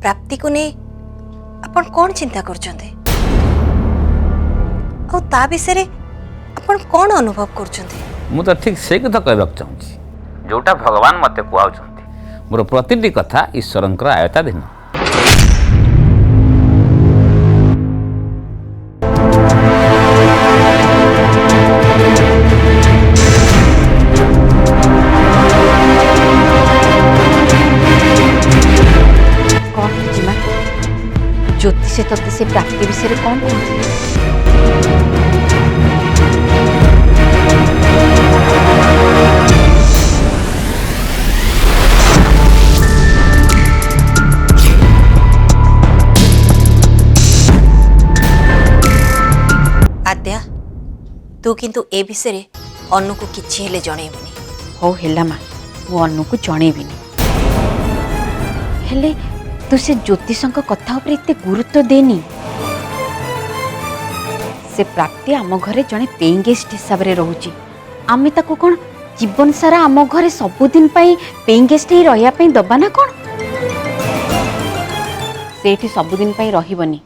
प्राप्ति को नहीं अपन कौन चिंता करछन्ते और ता विषय अपन कौन अनुभव करछन्ते? मु तो ठीक से कथा कहबाक चाहूँगी जोटा भगवान मते कहउछन्ती मोर प्रतिटी कथा ईश्वरंकर आयताधीन। ज्योतिष तत्व से प्राप्ति विषय कौन कहते? आद्या तू किंतु ए विषय अनु को किछि हेले जणैबुनी। हो हेला मा मु अनु को जणैबिनी हेले तू से ज्योतिषों कथा उपर एते गुरुत्व देनी। से प्राप्ति आम घरे जड़े पेइंग गेस्ट हिसाब से रोची आमे ताको कौन जीवन सारा आम घरे सबुदिन पेइंग गेस्ट ही रहिया पई दबा ना कौन सेठी सबुदिन पई रहिबनी।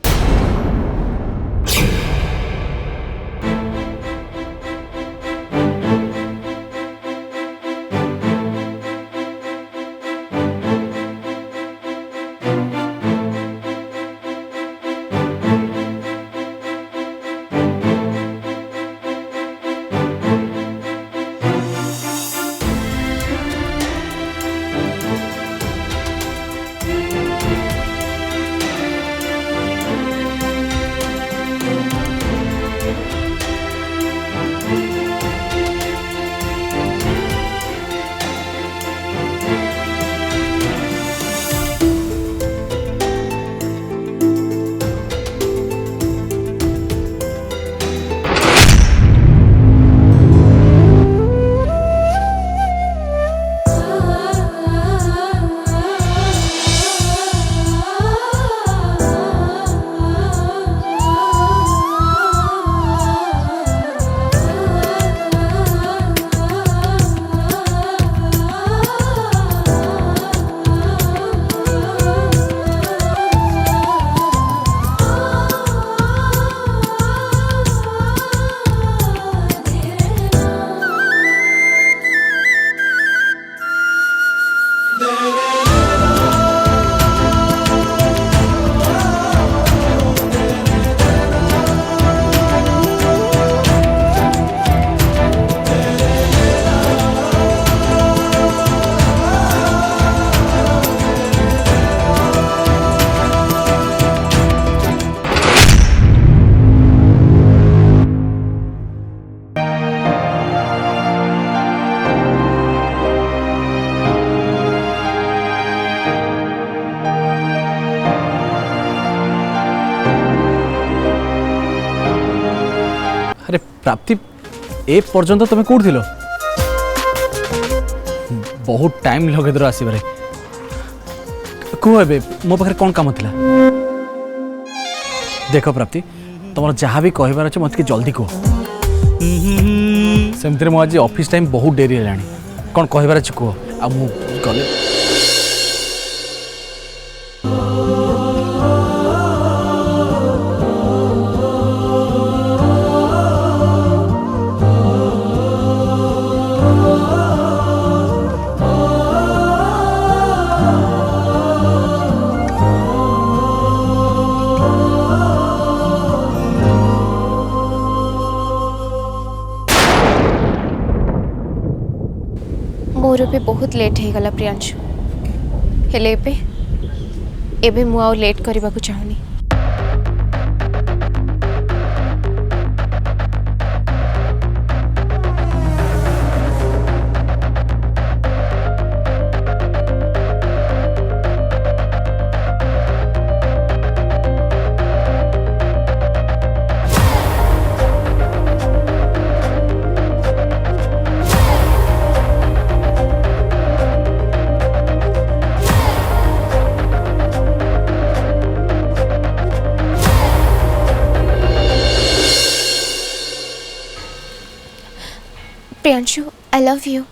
अरे प्राप्ति ए पर्यंत तुम कौट थिलो बहुत टाइम लगे दर आसबार कह मो पाखे कौन काम थिला देख प्राप्ति तुम जहाँ भी कहबार अच्छे मत जल्दी कह सेमती मो आज ऑफिस टाइम बहुत डेरी है कौन कहबार अच्छे कह आ गले मोर पे बहुत लेट हो गला प्रियांशु हेले एबे मु आउ लेट करबा को चाहूनी। Priyanshu, I love you.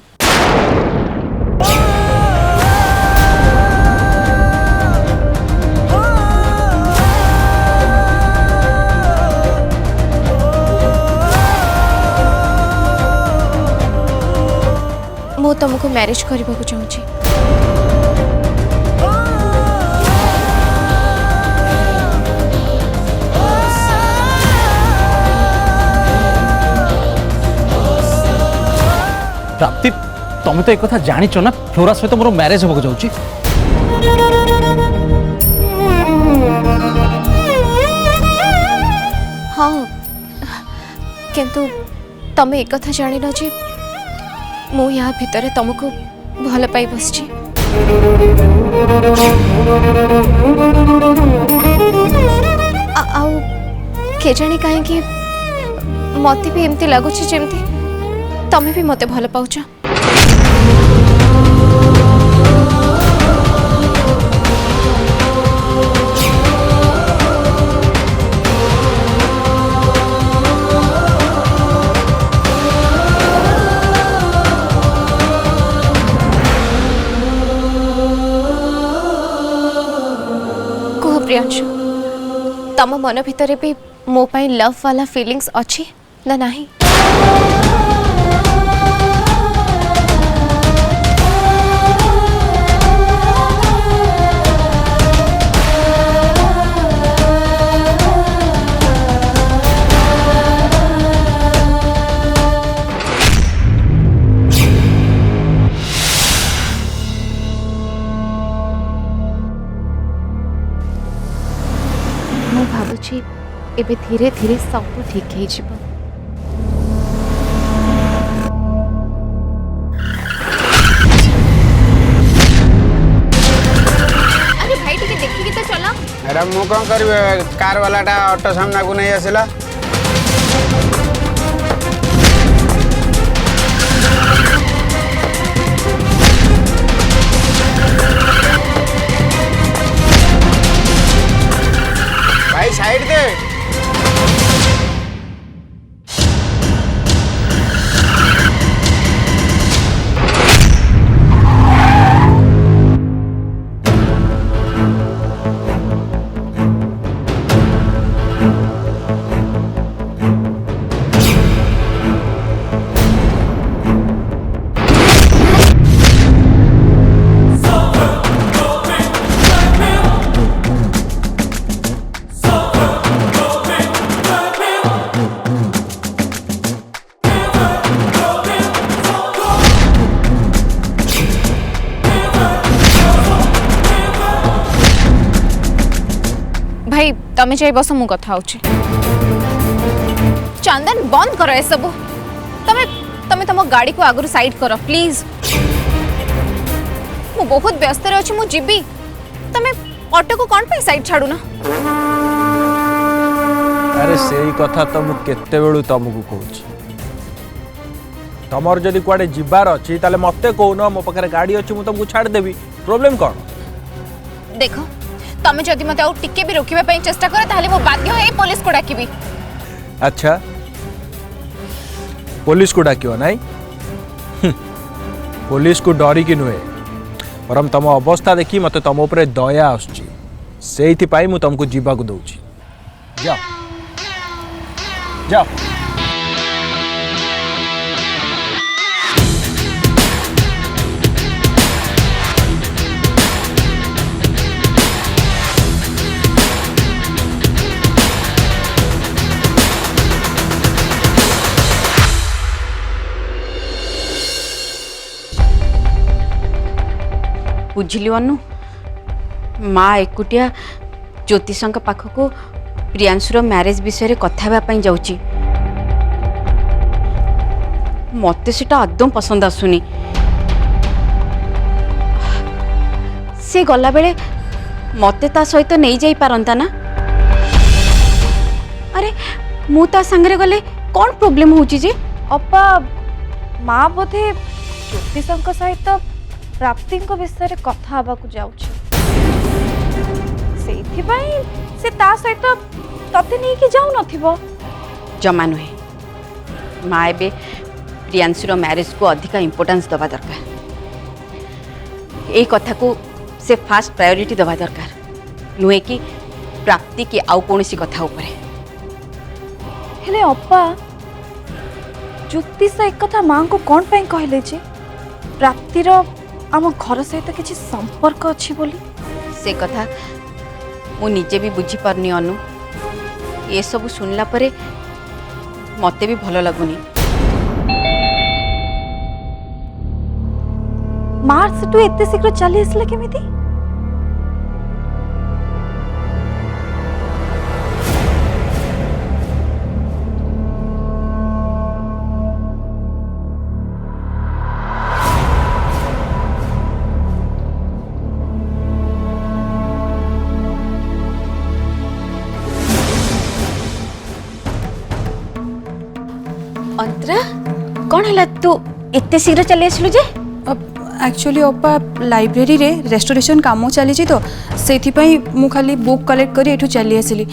ମୁଁ ତମକୁ ମ୍ୟାରେଜ୍ କରିବାକୁ ଚାହୁଁଛି। प्राप्ति तमें तो एक कथा जानिच ना फ्लोरा सहित मोर मैरिज होगा जाऊँगी। हाँ किंतु तमे एक कथा जान जे मु यहाँ भितर तुमको भल पाई बसची। आउ के जानी कहीं मत भी एमती लगुच जमती तमे भी मते भल पाउछ। कह प्रियांशु तम मन भितर भी मो पाई लव वाला फीलिंग्स अच्छी ना नहीं? भावुची एबे धीरे धीरे सब ठीक हो जिवो। अरे भाई टिके देखिए तो चला। अरे मु कौन करिवे कार वाला टा ऑटो सामना को नहीं आसिला। भाई साइड दे। भाई तमे जाई बस मु कथा होची। चंदन बंद करो ए सब। तमे तमे तम गाड़ी को आगु साइड करो प्लीज। मु बहुत व्यस्त रे अछि मु जिबी। तमे ऑटो को कौन पे साइड छाड़ू ना? अरे सेही कथा तो मु केते बेलू तुमको कहूँ। तमर जदि कुआडे जिबार अछि ताले मते कहून मो पाखरे गाड़ी अछि मु तुमको छाड़ देबी। प्रॉब्लम कौन? देखो तमे जदि मते आउ टिके भी रोकिबा पई चेष्टा करे ताले मो बाध्य होई पुलिस को डाकिबी। अच्छा पुलिस को डाकियो नाही? पुलिस को डरी कि नुहे परम तम अवस्था देखी मते तम ऊपर दया आसुची सेहिथि पाई मु तुमको जीवा को दउची। जाओ जाओ। बुझिली अनु माँ एकुटिया ज्योतिषों पाखक प्रियांशुर मैरिज विषय कथा जाऊँगी। मत से आदम पसंद आसुनी। से गला बेले मते ता सहित नहीं जाई पारंता ना? अरे मु ता संगरे गले कौन प्रॉब्लम होची जे? अपा माँ बोधे ज्योतिषों सहित प्राप्ति विषय कथा हवा जाऊँ से ता सहित तते नहीं कि जाऊ नथिबो। जमा नुहे माँ एबे प्रियांशुर मैरिज को अधिक इम्पोर्टेंस दबा दरकार। ए कथा को से फास्ट प्रायोरिटी दबा दरकार नुहे कि प्राप्ति की आउ कोनसी कथा उपरे। हेले अपा ज्योतिष एक कथा माँ को कौन पे कहले जे? प्राप्तिर आम घर सहित किसी संपर्क अच्छी बोली से कथा मु निजे भी बुझी पारनी अनु ये सब सुनला परे मते भी भलो लगुनी। मार्च टू एते शीघ्र चली आसला केमिति अंतरा कौन है तू एते शीघ्र चली आसलु जे? एक्चुअली अपा लाइब्रेरी रे रेस्टोरेशन काम चली तो से मु खाली बुक कलेक्ट कर एठू चली आसली।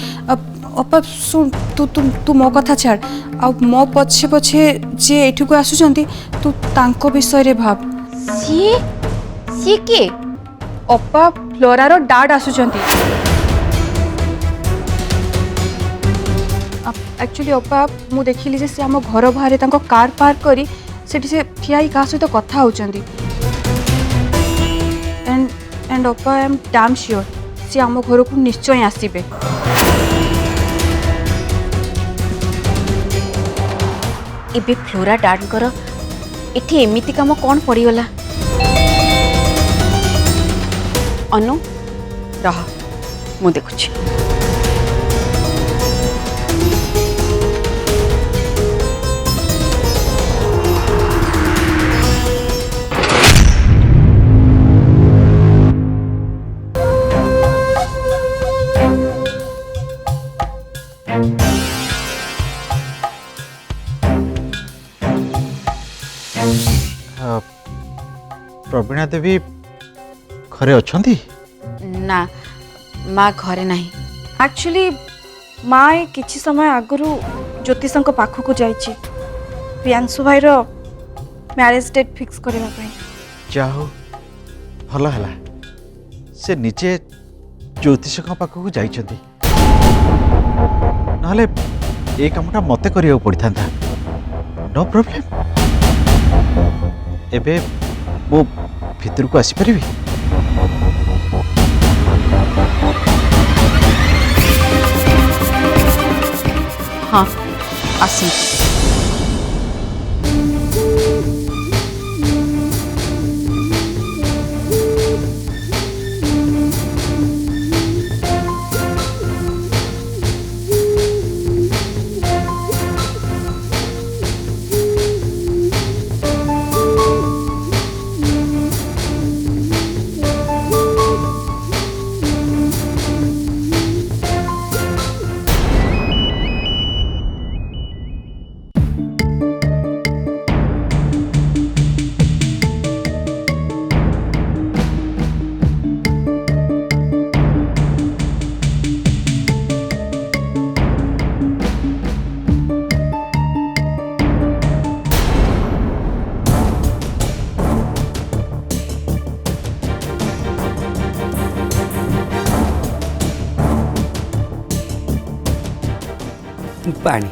अपा सुन तू तू तू मो कथा छाड़ आ मो पछे पछे जे एठू को आसुचंती तू तांको विषय रे भाब। सी के अपा फ्लोरा रो डाड आसुचंती। एक्चुअली अपा मु देखिली जे से आम घर बाहर तांको कार पार्क करी सेठी से ठिया ही का सहित कथा होचंती एंड अपा I am damn sure see आम घर को निश्चय आसबे। एबे फ्लोरा डाडकर एठी एमिति काम कौन पड़ीगला? अनु रह मु देखुची। प्रवीणा देवी घरे अच्छी ना माँ घरे नहीं। एक्चुअली माँ किछि समय आगु ज्योतिष पाखक जाइछि प्रियांशु भाईर मैरिज डेट फिक्स करबा पई। जा हो भल है से निजे ज्योतिष पाखक जाइछंती नहले ए कामटा मते करिया पड़ता नो प्रॉब्लम। एबे मो भितर को आसी परिबी? हाँ आसी। पानी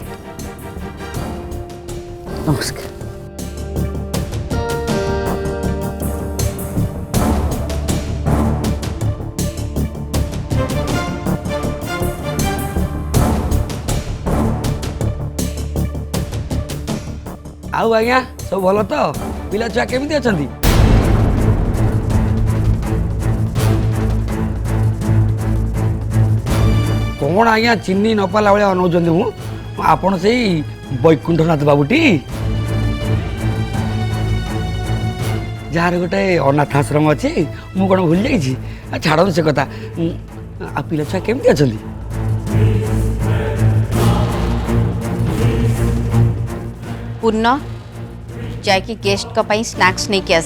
नमस्कार। आउ आज्ञा सब भल तो पिला छुआ केमिति अछंती? कौन आज्ञा चिन्नी न पाला भाई अनौचंदी मु आपण से वैकुंठनाथ बाबूटी जार गोटे अनाथ आश्रम अच्छे मु कौन भूल जाइए छाड़ से कथा आ पिला छुआ केमिति अछंती? पूर्ण जाके गेस्ट का पाई स्नैक्स नहीं किया।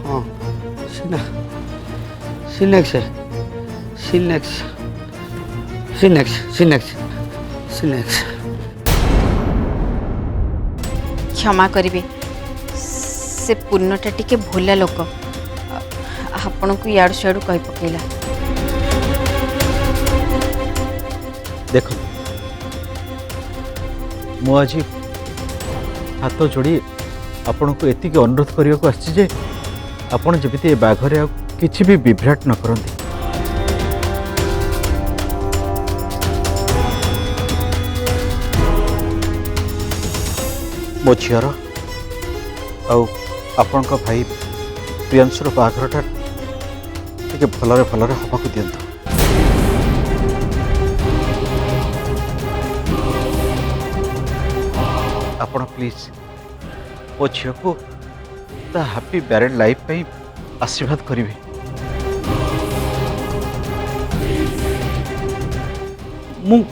हाँ सिनेक्स सिनेक्स सिनेक्स सिनेक्स सिनेक्स क्षमा करिवे से पूर्णटा टिके भोला लोक आपण को याड़ सियाड़ू कही पकेला। देख मु आज हाथ जोड़ी आपण को एतिक अनुरोध करने को आसी जे आपण जमिति ए बाघरे आ किछि भी विभ्राट न करंती। मो झीर आपण भाई प्रियांशुर बाघरटा टे भलरे भलरे हवा को दिंतु। आपण प्लीज मो झील को ता हैप्पी मैरिड लाइफ पे आशीर्वाद करेंगे। मु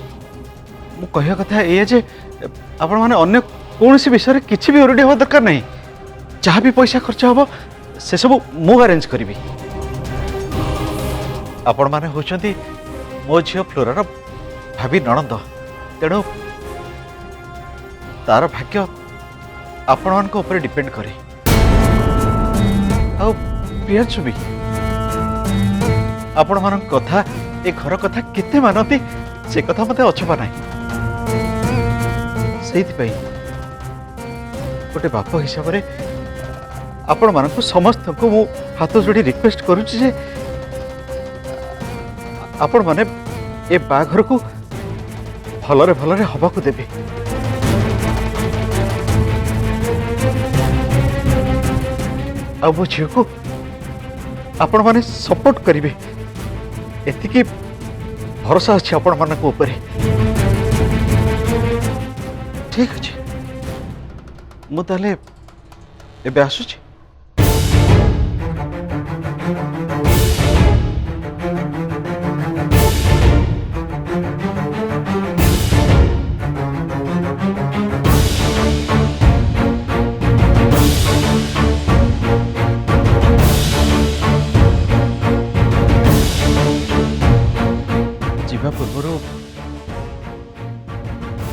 कहया कथा ये जे आपण माने अन्य कौन सी विषय किसी भी ओरडी हवा दरकार नहीं। जहाँ भी पैसा खर्च हम से सब मु अरेंज करी। आपण माने होचंती मो झील फ्लोरार भाभी नणंद, तेणु तार भाग्य आपण मान को ऊपर डिपेंड करे। आ प्रियांशु भी आपण मान कथा ए घर कथा केते मानती से कथा मते अछपा नहीं। से गोटे बाप हिसाब से आपण मान समस्त को मु हाथ जोड़ी रिक्वेस्ट करुच्ची जे आपण माने ए बाघर को भलरे भलरे हवा को देबे। आ वो झील को आपण माने सपोर्ट करिवे एतिकी भरोसा अच्छे आपण मान को ऊपर। ठीक अच्छे मु ताले एबे आसुची।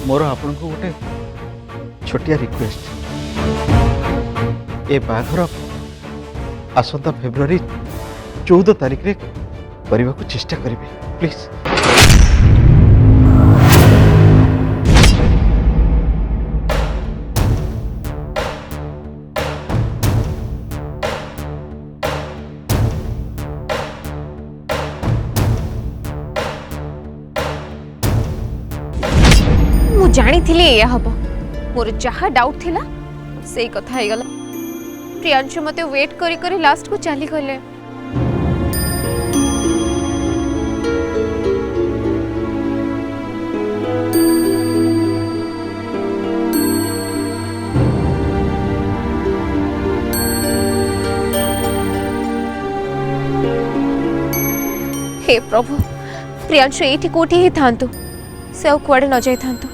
मोर आपन को गोटे छोटिया रिक्वेस्ट ए बाघर आसंता फेब्रुआरी 14 तारिख रे करने को चेष्टा करेंगे प्लीज। जानी थी या हम मोर जहाँ डाउट थिला से कथा हो गला। प्रियांशु मते वेट करी करी लास्ट को चली गले। हे प्रभु प्रियांशु एठी कोठी ही थांतु से कुआडे न जाई थांतु।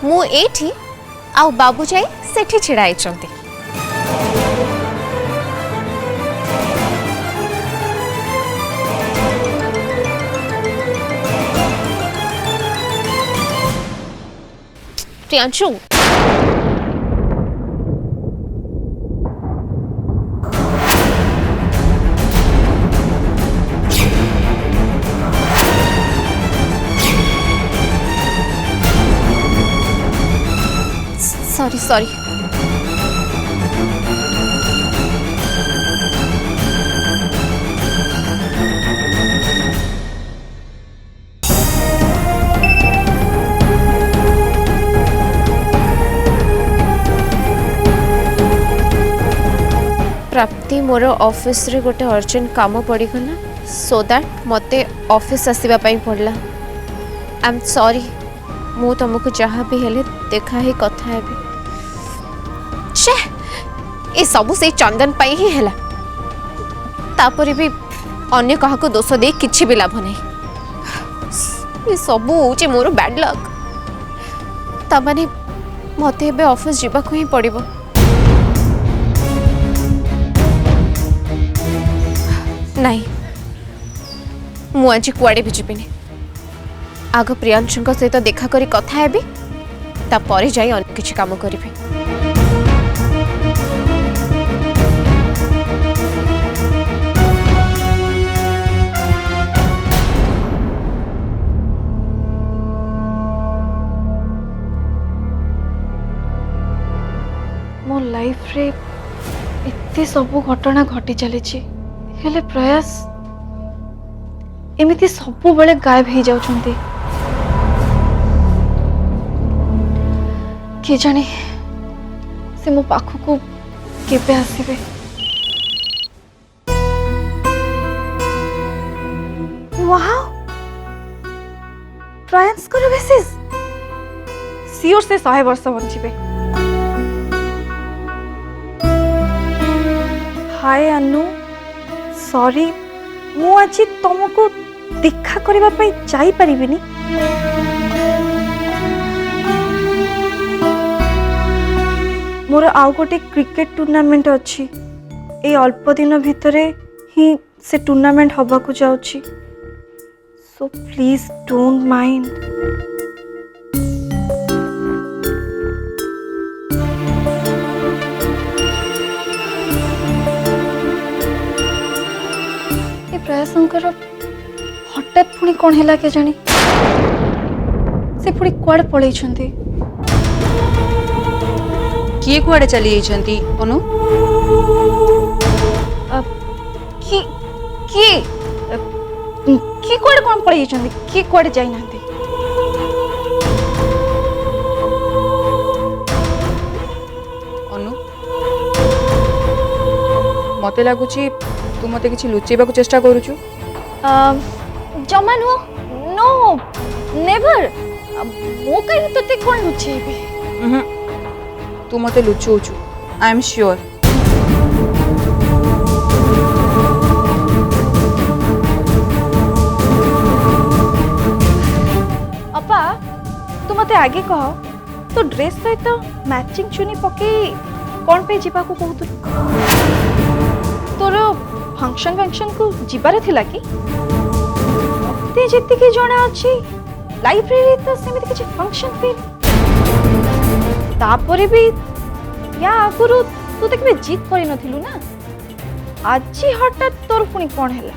मु एठी आ बाबू जाई सेठी छिड़ाई चंती। प्रियांशु सॉरी सॉरी प्राप्ति मोर ऑफिस रे गोटे अर्जेंट काम पड़गला सो दैट मते ऑफिस आसवा पड़ला। आई एम सॉरी मु तुमको जहाँ भी हेले देखा ही कथा है छे ए सबु से चंदन पाई ही हैला तापरे भी अन्य कहा को दोष दे किछि भी लाभ नहीं। ये सबु होचे मोर बैड लक। तामाने मते एबे ऑफिस जीवा को ही पड़िबो। नहीं मु आज कुआड़े भी जीविनी। आग प्रियांशु सहित देखा करी कथा हेबी तापर जाई अन्य किछि काम करिबे। मो लाइफ रे एते सब घटना घटी चली हेले प्रयास एमिति सब बेले गायब हो जाउछंती। के जाने से मो पाखु को केबे आसीबे। वाओ प्रयास कर मेसेज सियोर से 100 वर्ष बंचिबे। हाय अनु सॉरी मु आज तुमको देखा करबा पई जाई परिबिनी। मोर आउ गोटे क्रिकेट टूर्नामेंट अच्छी ए अल्प दिन भितरे ही से टूर्नामेंट हवा को जाउची सो प्लीज डोंट माइंड। प्रयासंकर हठात पुणी कौन है के जानी से पुणी कुआड़े पलई किए कुआड़े चली जाइछंती अनु? कि कुआड़े कौन पलई कि कुआड़े जाई नांती। अनु मते लागुची तू मते किछि लुचेबा को चेष्टा करूछु। जमा नो नो नेवर मो कहीं तते कोन लुचेबे। तू मते लुचोछु आई एम श्योर। अपा तू मते आगे कह तो ड्रेस सहित मैचिंग चुनी पके कौन पे जीवा को कहतु तोर फंक्शन को जीवार थिला कि मते जेति के जणा अछि लाइब्रेरी तो सेमिति किछि फंक्शन फिर तापरे भी या आगुरु तू तो केबे जीत करि नथिलु ना आज हठात तोर पुणी कौन हैला।